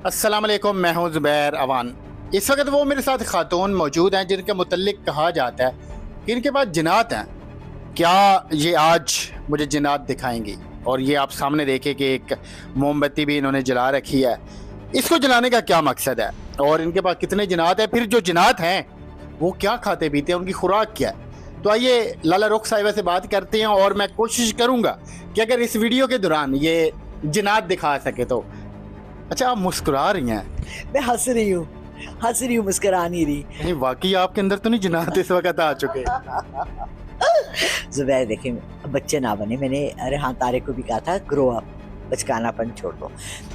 अस्सलाम वालेकुम, मैं हूं ज़ुबैर अवान। इस वक्त वो मेरे साथ खातून मौजूद हैं जिनके मुतल्लिक कहा जाता है कि इनके पास जिन्नात हैं। क्या ये आज मुझे जिन्नात दिखाएंगी? और ये आप सामने देखें कि एक मोमबत्ती भी इन्होंने जला रखी है। इसको जलाने का क्या मकसद है और इनके पास कितने जिन्नात हैं? फिर जो जिन्नात हैं वो क्या खाते पीते हैं, उनकी खुराक क्या है? तो आइए लाला रुख साहिबा से बात करते हैं और मैं कोशिश करूंगा कि अगर इस वीडियो के दौरान ये जिन्नात दिखा सके तो। अच्छा, आप मुस्कुरा रही हैं। मैं हंस रही हूँ, मुस्कुरा नहीं रही। नहीं, वाकई आपके अंदर तो नहीं जिन्नात इस वक्त आ चुके? ज़ुबैर देखिए, बच्चे ना बने। मैंने रेहान तारे को भी कहा था ग्रो अप, बचकानापन छोड़ दो।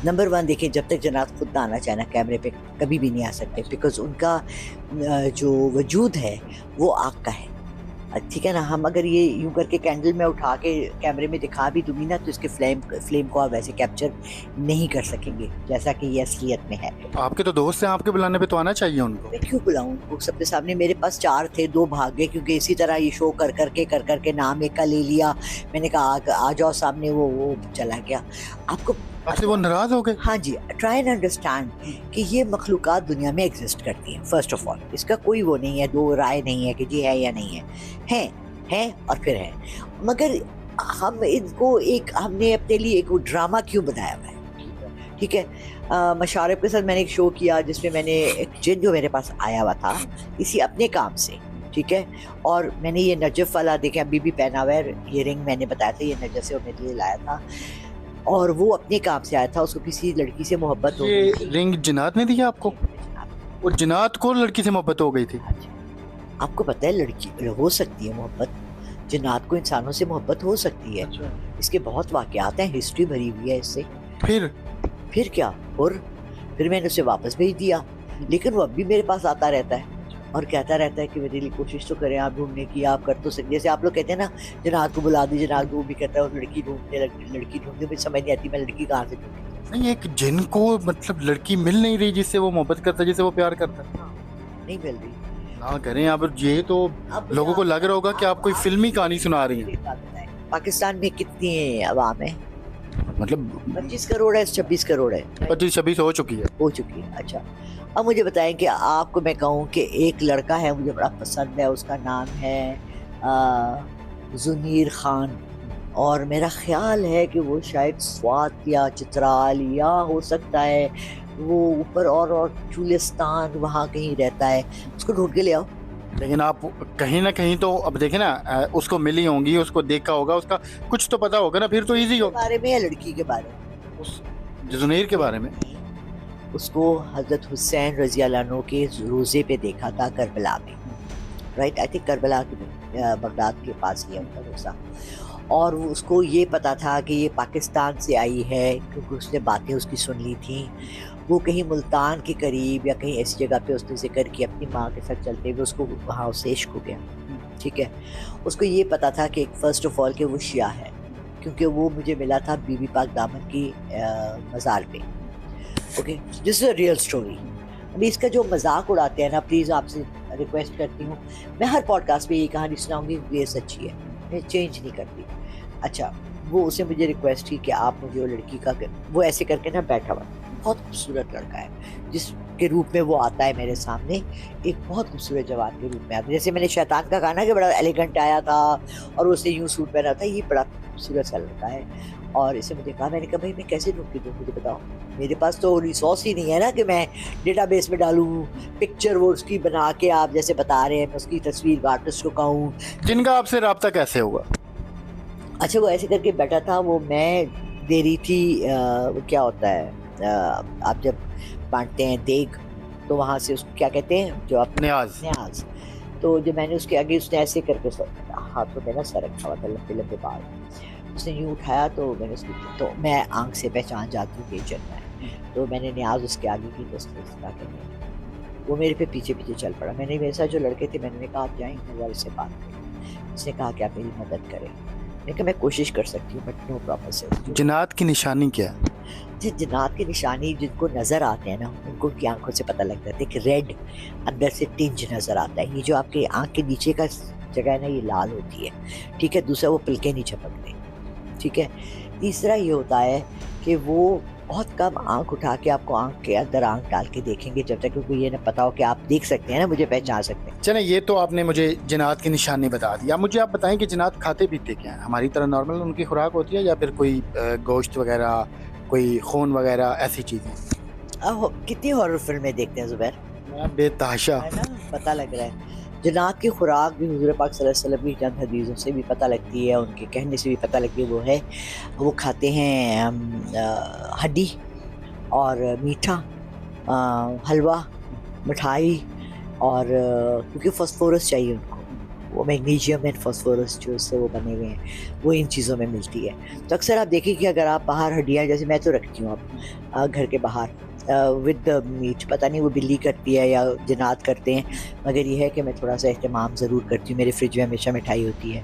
नंबर वन देखिए, जब तक जन्नात खुद ना आना चाहे ना कैमरे पे कभी भी नहीं आ सकते, बिकॉज उनका जो वजूद है वो आग का है। ठीक है ना। हम अगर ये यूं करके कैंडल में उठा के कैमरे में दिखा भी दूंगी ना तो इसके फ्लेम को आप वैसे कैप्चर नहीं कर सकेंगे जैसा कि ये असलियत में है। आपके तो दोस्त हैं, आपके बुलाने पे तो आना चाहिए उनको। मैं क्यों बुलाऊं उनको सबके सामने? मेरे पास 4 थे, 2 भाग गए क्योंकि इसी तरह ये शो कर करके नाम एक का ले लिया। मैंने कहा आ जाओ सामने, वो चला गया। आपको आपसे वो नाराज हो गए? हाँ जी, ट्राई एंड अंडरस्टैंड कि ये मखलूक़ात दुनिया में एग्जिस्ट करती हैं। फर्स्ट ऑफ ऑल इसका कोई वो नहीं है, दो राय नहीं है कि जी है या नहीं है, है और फिर है। मगर हम इनको हमने अपने लिए एक ड्रामा क्यों बनाया हुआ है? ठीक है। मशारफ के साथ मैंने एक शो किया जिसमें मैंने एक जिन जो मेरे पास आया हुआ था इसी अपने काम से, ठीक है। और मैंने ये नजफ वाला देखा, अभी भी पहना हुआ है, ये रिंग मैंने बताया था, ये नजफ से मेरे लिए लाया था और वो अपने काम से आया था। उसको किसी लड़की से मोहब्बत हो गई थी। रिंग जिन्नात ने दिया आपको? और जिन्नात को लड़की से मोहब्बत हो गई थी? आपको पता है लड़की हो सकती है मोहब्बत, जिन्नात को इंसानों से मोहब्बत हो सकती है। इसके बहुत वाकयात हैं, हिस्ट्री भरी हुई है इससे। फिर क्या? और फिर मैंने उसे वापस भेज दिया, लेकिन वो अब भी मेरे पास आता रहता है और कहता रहता है कि मेरे लिए कोशिश तो करें आप ढूंढने की, आप कर तो सकते। जैसे आप लोग कहते हैं ना जिन्नात को बुला दीजिए, जिन्नात को भी कहता है और लड़की ढूंढने मुझे समझ नहीं आती मैं लड़की कहाँ से ढूंढूं। नहीं, एक जिन को मतलब लड़की मिल नहीं रही जिससे वो मोहब्बत करता है, जिससे वो प्यार करता है। नहीं मिल रही ना करें आप, ये तो लोगों को लग रहा होगा कि आप कोई फिल्मी कहानी सुना रही हैं। पाकिस्तान में कितनी आवाम है? मतलब 25 करोड़ है, 26 करोड़ है? 25-26 हो चुकी है। अच्छा, अब मुझे बताएं कि आपको मैं कहूँ कि एक लड़का है मुझे बड़ा पसंद है, उसका नाम है जुनीर खान, और मेरा ख्याल है कि वो शायद स्वात या चित्राल या हो सकता है वो ऊपर और चुलिस्तान वहाँ कहीं रहता है। उसको ढूंढ के ले आओ। लेकिन आप कहीं ना कहीं तो अब देखें ना, उसको मिली होंगी, उसको देखा होगा, उसका कुछ तो पता होगा ना, फिर तो इजी होगा। बारे में या लड़की के बारे में? उस जुनैर के बारे में। उसको हजरत हुसैन रजी अल्लाह अन्हु के रोज़े पे देखा था करबला में, राइट? आई थिंक करबला के बगदाद के पास ही है उनका रोज़ा। और उसको ये पता था कि ये पाकिस्तान से आई है क्योंकि उसने बातें उसकी सुन ली थी। वो कहीं मुल्तान के करीब या कहीं ऐसी जगह पे उसने जिक्र किया अपनी माँ के साथ चलते हुए, उसको वहाँ उससे इश्क हो गया, ठीक है। उसको ये पता था कि फर्स्ट ऑफ ऑल कि वो शिया है क्योंकि वो मुझे मिला था बीबी पाक दामन की मज़ार पे। Okay, this is a real story. अभी इसका जो मजाक उड़ाते हैं ना, प्लीज़ आपसे रिक्वेस्ट करती हूँ, मैं हर पॉडकास्ट पे ये कहानी सुनाऊंगी, ये सच्ची है, मैं चेंज नहीं करती। अच्छा, वो उसे मुझे रिक्वेस्ट की कि आप मुझे वो लड़की का, वो ऐसे करके ना बैठा हुआ, बहुत खूबसूरत लड़का है जिसके रूप में वो आता है मेरे सामने, एक बहुत खूबसूरत जवान के रूप में आता है। जैसे मैंने शैतान का कहा ना कि बड़ा एलिगेंट आया था और उसने यूँ सूट पहना था, ये बड़ा खूबसूरत सा लड़का है। और इसे मुझे कहा, मैंने कहा भाई मैं कैसे ढूंढ के दूँ, मुझे बताओ। मेरे पास तो रिसोर्स ही नहीं है ना कि मैं डेटाबेस में डालूँ पिक्चर वो उसकी बना के, आप जैसे बता रहे हैं, मैं उसकी तस्वीर आर्टिस्ट को कहूँ। जिनका आपसे रब्ता कैसे हुआ? अच्छा, वो ऐसे करके बैठा था, वो मैं दे रही थी वो क्या होता है, आप जब बांटते हैं देग तो वहाँ से उसको क्या कहते हैं, जो आप न्याज। तो जब मैंने उसके आगे, उसने ऐसे करके हाथों में ना सर रखा हुआ था, लंबे लंबे बाल, उसने यूँ उठाया तो मैंने उसकी, तो मैं आंख से पहचान जाती हूँ कि चलना है। तो मैंने न्याज उसके आगे की दस्तक, वो मेरे पे पीछे पीछे चल पड़ा। मैंने मेरे साथ जो लड़के थे मैंने कहा आप जाएंगे जरा इससे बात करें। उसने कहा कि आप मेरी मदद करें। मैंने कहा मैं कोशिश कर सकती हूँ बट नो प्रॉब्लम से। जिन्नात की निशानी क्या है? जिन्नात की निशानी जिनको नज़र आते हैं ना, उनको उनकी आंखों से पता लग जाता है कि रेड अंदर से टिंज नज़र आता है। ये जो आपके आंख के नीचे का जगह है ना, ये लाल होती है, ठीक है। दूसरा, वो पिलके नहीं झपकते, ठीक है। तीसरा ये होता है कि वो बहुत कम आंख उठा के आपको आंख के अंदर आंख डाल के देखेंगे जब तक क्योंकि ये ना पता हो कि आप देख सकते हैं ना, मुझे पहचान सकते हैं। चले, ये तो आपने मुझे जिन्नात की निशानी बता दी। अब मुझे आप बताएं कि जिन्नात खाते पीते क्या हैं? हमारी तरह नॉर्मल उनकी खुराक होती है या फिर कोई गोश्त वगैरह, कोई खून वगैरह, ऐसी चीज़ें? कितनी हॉरर फिल्में देखते हैं ज़ुबैर, मैं बेतहाशा। है ना, पता लग रहा है। जन्नत की खुराक भी हुज़ूर पाक सल्लल्लाहु अलैहि वसल्लम की चंद हदीसों से भी पता लगती है, उनके कहने से भी पता लगती है। वो खाते हैं हड्डी और मीठा, हलवा, मिठाई और क्योंकि फास्फोरस चाहिए उनको, वो मैग्नीशियम एंड फास्फोरस जो उससे वो बने हुए हैं, वो इन चीज़ों में मिलती है। तो अक्सर आप देखिए कि अगर आप बाहर हड्डियाँ, जैसे मैं तो रखती हूँ अब घर के बाहर विद मीट, पता नहीं वो बिल्ली करती है या जन्नत करते हैं, मगर ये है कि मैं थोड़ा सा एहतमाम ज़रूर करती हूँ। मेरे फ्रिज में हमेशा मिठाई होती है,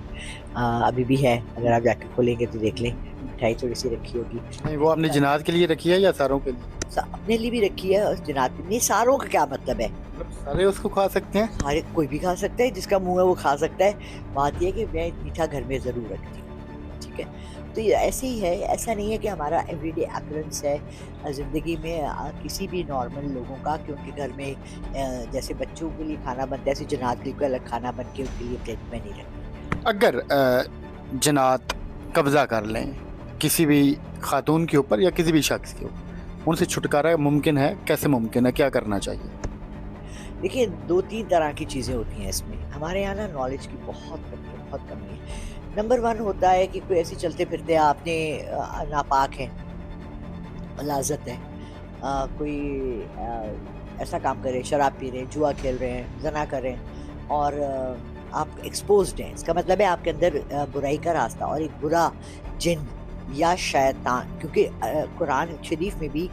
अभी भी है, अगर आप जाके खोलेंगे तो देख लें, मिठाई थोड़ी सी रखी होगी। नहीं, वो आपने जिन्नात के लिए रखी है या सारों के लिए? अपने लिए भी रखी है और जन्नत नहीं, सारों का क्या मतलब है, मतलब सारे उसको खा सकते हैं? सारे कोई भी खा सकता है, जिसका मुंह है वो खा सकता है। बात यह है कि मैं मीठा घर में ज़रूर रखती हूँ, ठीक है। तो ये ऐसे ही है, ऐसा नहीं है कि हमारा एवरीडे अकरेंस है ज़िंदगी में किसी भी नॉर्मल लोगों का कि उनके घर में जैसे बच्चों के लिए खाना बनता है, ऐसे जन्नत के लिए अलग खाना बन के उनके लिए प्लेट में नहीं रखती। अगर जन्नत कब्ज़ा कर लें किसी भी खातून के ऊपर या किसी भी शख्स के ऊपर, उनसे छुटकारा मुमकिन है? कैसे मुमकिन है, क्या करना चाहिए? देखिए 2-3 तरह की चीज़ें होती हैं इसमें, हमारे यहाँ ना नॉलेज की बहुत कमी है, बहुत कमी है। नंबर 1 होता है कि कोई ऐसे चलते फिरते आपने नापाक है, लाज़त है, कोई ऐसा काम कर रहे हैं, शराब पी रहे हैं, जुआ खेल रहे हैं, ज़ना कर रहे हैं और आप एक्सपोज्ड हैं, इसका मतलब है आपके अंदर बुराई का रास्ता और एक बुरा जिन या शैतान, क्योंकि कुरान शरीफ में भी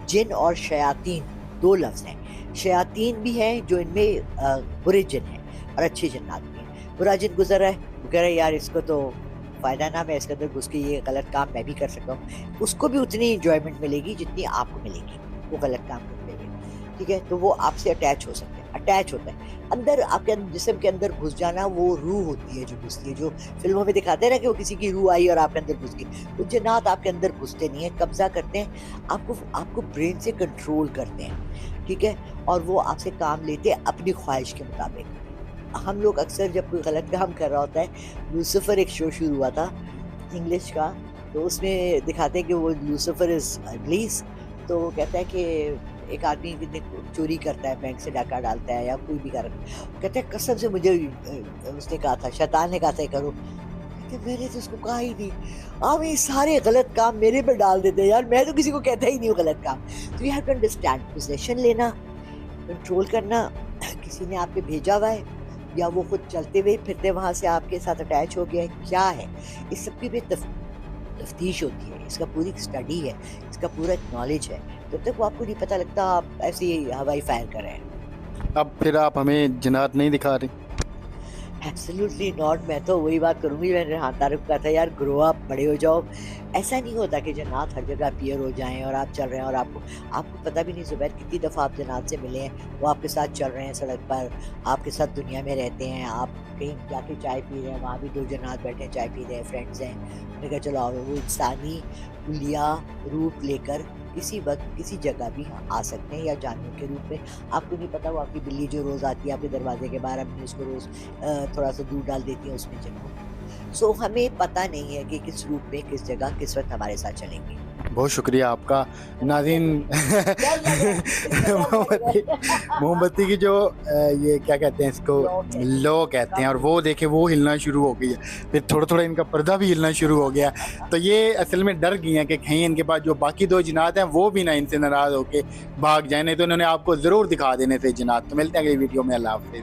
जिन और शयातीन 2 लफ्ज़ हैं। शयातीन भी हैं जो इनमें बुरे जिन हैं और अच्छे जिन्नात भी हैं। बुरा जिन गुजर रहा है, वो कह रहे हैं यार इसको तो फ़ायदा ना, मैं इसके अंदर घुस के ये गलत काम मैं भी कर सकता हूँ, उसको भी उतनी इंजॉयमेंट मिलेगी जितनी आपको मिलेगी वो गलत काम करने में, ठीक है। तो वो आपसे अटैच हो सकते हैं, अटैच होता है अंदर, आपके जिस्म के अंदर घुस जाना, वो रूह होती है जो घुसती है, जो फिल्मों में दिखाते हैं ना कि वो किसी की रूह आई और आपके अंदर घुस गई। वो जिन्नात आपके अंदर घुसते नहीं है, कब्जा करते हैं, आपको ब्रेन से कंट्रोल करते हैं, ठीक है, और वो आपसे काम लेते हैं अपनी ख्वाहिश के मुताबिक। हम लोग अक्सर जब कोई गलत काम कर रहा होता है, लूसीफर एक शो शुरू हुआ था इंग्लिश का, तो उसमें दिखाते हैं कि वो लूसीफर इज़ इब्लीस, तो वो कहता है कि एक आदमी चोरी करता है, बैंक से डाका डालता है या कोई भी कर, कहते हैं कसम से मुझे उसने कहा था, शैतान ने कहा था करो, कहते मैंने तो उसको कहा ही नहीं, आप ये सारे गलत काम मेरे पे डाल देते हैं यार, मैं तो किसी को कहता ही नहीं हूँ गलत काम। तो you have to understand, possession लेना, कंट्रोल करना, किसी ने आप पे भेजा हुआ है या वो खुद चलते हुए फिरते वहाँ से आपके साथ अटैच हो गया है, क्या है, इस सब की भी तफ्तीश होती है, इसका पूरी स्टडी है, इसका पूरा नॉलेज है। जब तक वो आपको नहीं पता लगता आप ऐसे ही हवाई फायर कर रहे हैं। अब फिर आप हमें जिन्नात नहीं दिखा रही? एब्सोल्युटली नॉट, मैं तो वही बात करूँगी, मैंने हाँ तारुफ कहा था यार, ग्रो अप, बड़े हो जाओ। ऐसा नहीं होता कि जन्नात हर जगह अपीयर हो जाएं और आप चल रहे हैं और आपको पता भी नहीं ज़ुबैर कितनी दफ़ा आप जन्नात से मिले हैं, वो आपके साथ चल रहे हैं सड़क पर, आपके साथ दुनिया में रहते हैं, आप कहीं जाके चाय पी रहे हैं, वहाँ भी 2 जन्नात बैठे हैं, चाय पी रहे हैं, फ्रेंड्स हैं, उन्होंने कहा चलो आओ। वो इंसानी हुलिया रूप लेकर किसी वक्त किसी जगह भी आ सकते हैं या जानवर के रूप में, आपको नहीं पता। वो आपकी बिल्ली जो रोज़ आती है आपके दरवाजे के बाहर, अपनी उसको रोज़ थोड़ा सा दूध डाल देती है उसमें चलो। सो हमें पता नहीं है कि किस रूप में किस जगह किस वक्त हमारे साथ चलेंगे। बहुत शुक्रिया आपका नाज़रीन। मोमबत्ती की जो ये क्या कहते हैं इसको, लो कहते हैं, और वो देखे वो हिलना शुरू हो गई है, फिर थोड़ा थोड़ा इनका पर्दा भी हिलना शुरू हो गया। तो ये असल में डर गई हैं कि कहीं इनके पास जो बाकी 2 जिन्नात हैं वो भी ना इनसे नाराज़ होके भाग जाए, नहीं तो इन्होंने आपको ज़रूर दिखा देने थे जिन्नात। तो मिलते हैं अगली वीडियो में, अल्लाह हाफ़िज़।